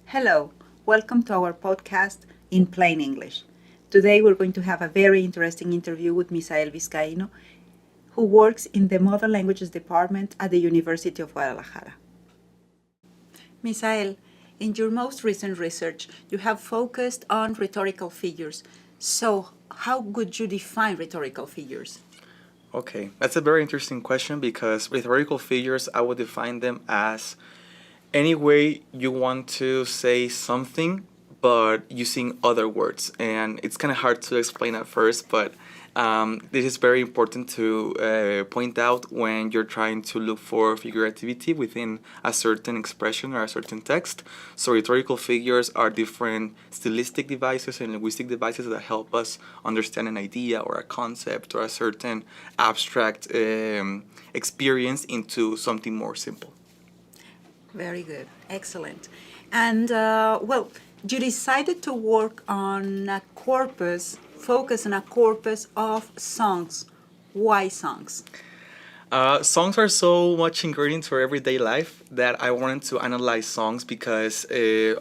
Hello, welcome to our podcast in plain English. Today we're going to have a very interesting interview with Missael Vizcaíno, who works in the Modern Languages Department at the University of Guadalajara. Missael, in your most recent research, you have focused on rhetorical figures. So, how would you define rhetorical figures? Okay, that's a very interesting question because rhetorical figures, I would define them as any way you want to say something, but using other words. And it's kind of hard to explain at first, but this is very important to point out when you're trying to look for figurativity within a certain expression or a certain text. So rhetorical figures are different stylistic devices and linguistic devices that help us understand an idea or a concept or a certain abstract experience into something more simple. Very good, excellent. And you decided to work on a corpus, focus on a corpus of songs. Why songs? Songs are so much ingrained into our everyday life that I wanted to analyze songs because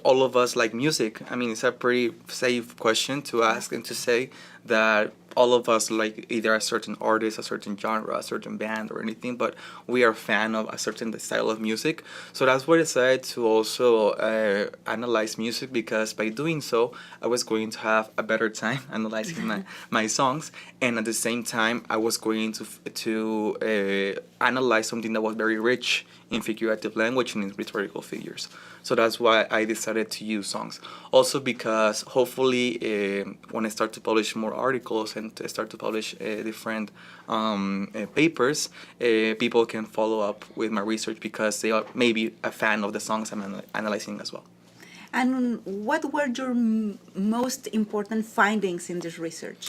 all of us like music. I mean, it's a pretty safe question to ask and to say that all of us like either a certain artist, a certain genre, a certain band, or anything, but we are a fan of a certain style of music. So that's why I decided to also analyze music because by doing so, I was going to have a better time analyzing my songs, and at the same time, I was going to analyze something that was very rich in figurative language and in rhetorical figures. So that's why I decided to use songs. Also because hopefully when I start to publish more articles and to start to publish different papers, people can follow up with my research because they are maybe a fan of the songs I'm analyzing as well. And what were your most important findings in this research?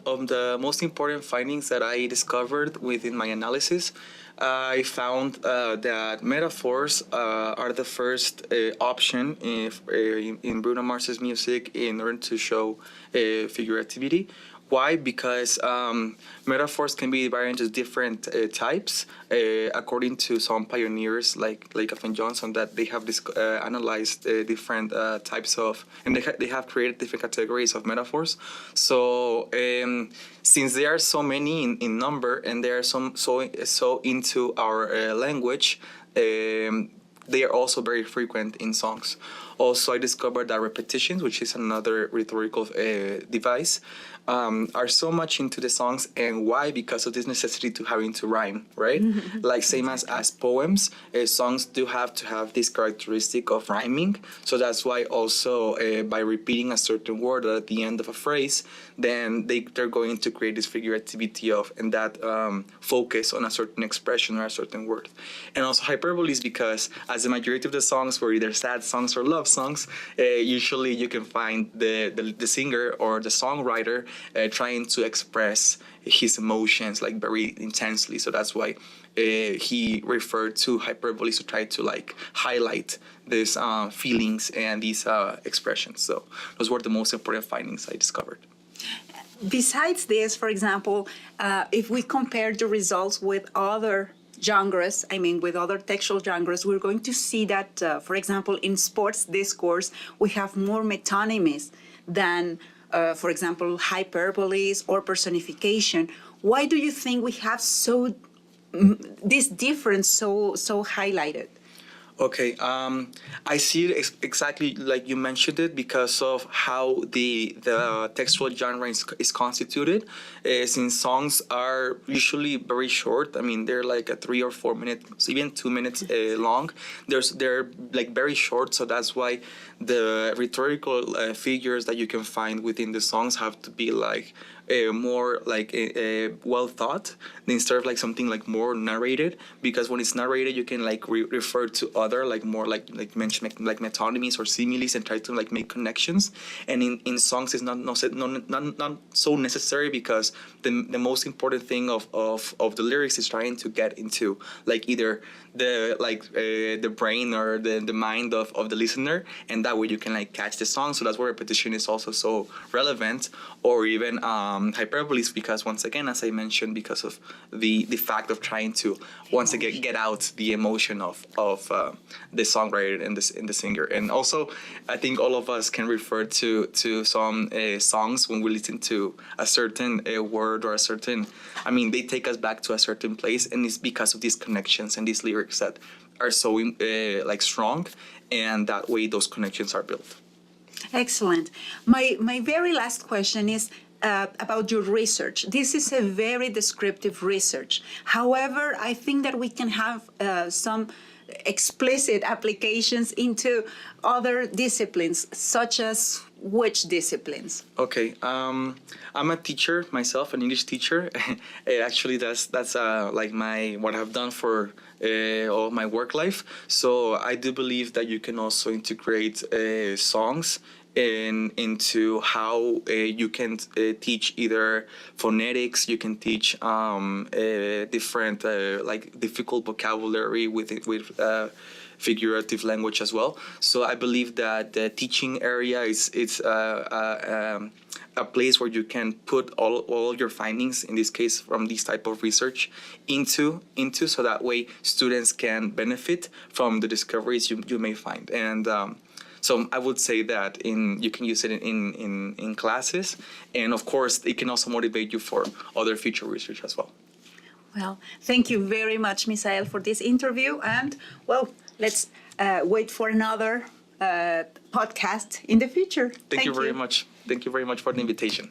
Of the most important findings that I discovered within my analysis, I found that metaphors are the first option in Bruno Mars's music in order to show figurativity. Why? Because metaphors can be divided into different types according to some pioneers like F. Johnson that they have analyzed different types of, and they have created different categories of metaphors. So since there are so many in number and they are so into our language, they are also very frequent in songs. Also, I discovered that repetitions, which is another rhetorical device, are so much into the songs. And why? Because of this necessity to having to rhyme, right? Like same as poems, songs do have to have this characteristic of rhyming. So that's why also by repeating a certain word at the end of a phrase, then they're going to create this figurativity of and that focus on a certain expression or a certain word. And also hyperbole is because as the majority of the songs were either sad songs or love songs, usually you can find the singer or the songwriter trying to express his emotions like very intensely. So that's why he referred to hyperbole to try to like highlight these feelings and these expressions. So those were the most important findings I discovered. Besides this, for example, if we compare the results with other genres, I mean, with other textual genres, we're going to see that, for example, in sports discourse, we have more metonymies than, for example, hyperboles or personification. Why do you think we have this difference so highlighted? Okay, I see it exactly like you mentioned it because of how the textual genre is constituted. Since songs are usually very short, I mean they're like a 3 or 4 minutes, even 2 minutes long. They're like very short, so that's why the rhetorical figures that you can find within the songs have to be like more like well thought instead of like something like more narrated, because when it's narrated you can like refer to other like more like mention like metonymies or similes and try to like make connections, and in songs it's not so necessary because the most important thing of the lyrics is trying to get into like either the brain or the mind of the listener, and that way you can like catch the song. So that's where repetition is also so relevant, or even hyperboles, because once again, as I mentioned, because of the fact of trying to once again get out the emotion of the songwriter and the singer. And also, I think all of us can refer to some songs when we listen to a certain word or a certain, I mean, they take us back to a certain place, and it's because of these connections and these lyrics that are so like strong, and that way those connections are built. Excellent. My very last question is about your research. This is a very descriptive research. However, I think that we can have some explicit applications into other disciplines, such as which disciplines? Okay, I'm a teacher myself, an English teacher. Actually, that's like what I've done for all my work life. So I do believe that you can also integrate songs into how you can teach either phonetics, you can teach different like difficult vocabulary with figurative language as well. So I believe that the teaching area is a place where you can put all your findings, in this case from this type of research, into so that way students can benefit from the discoveries you may find. And so I would say that you can use it in classes, and of course it can also motivate you for other future research as well. Well, thank you very much, Missael, for this interview, and well, let's wait for another podcast in the future. Thank you very much. Thank you very much for the invitation.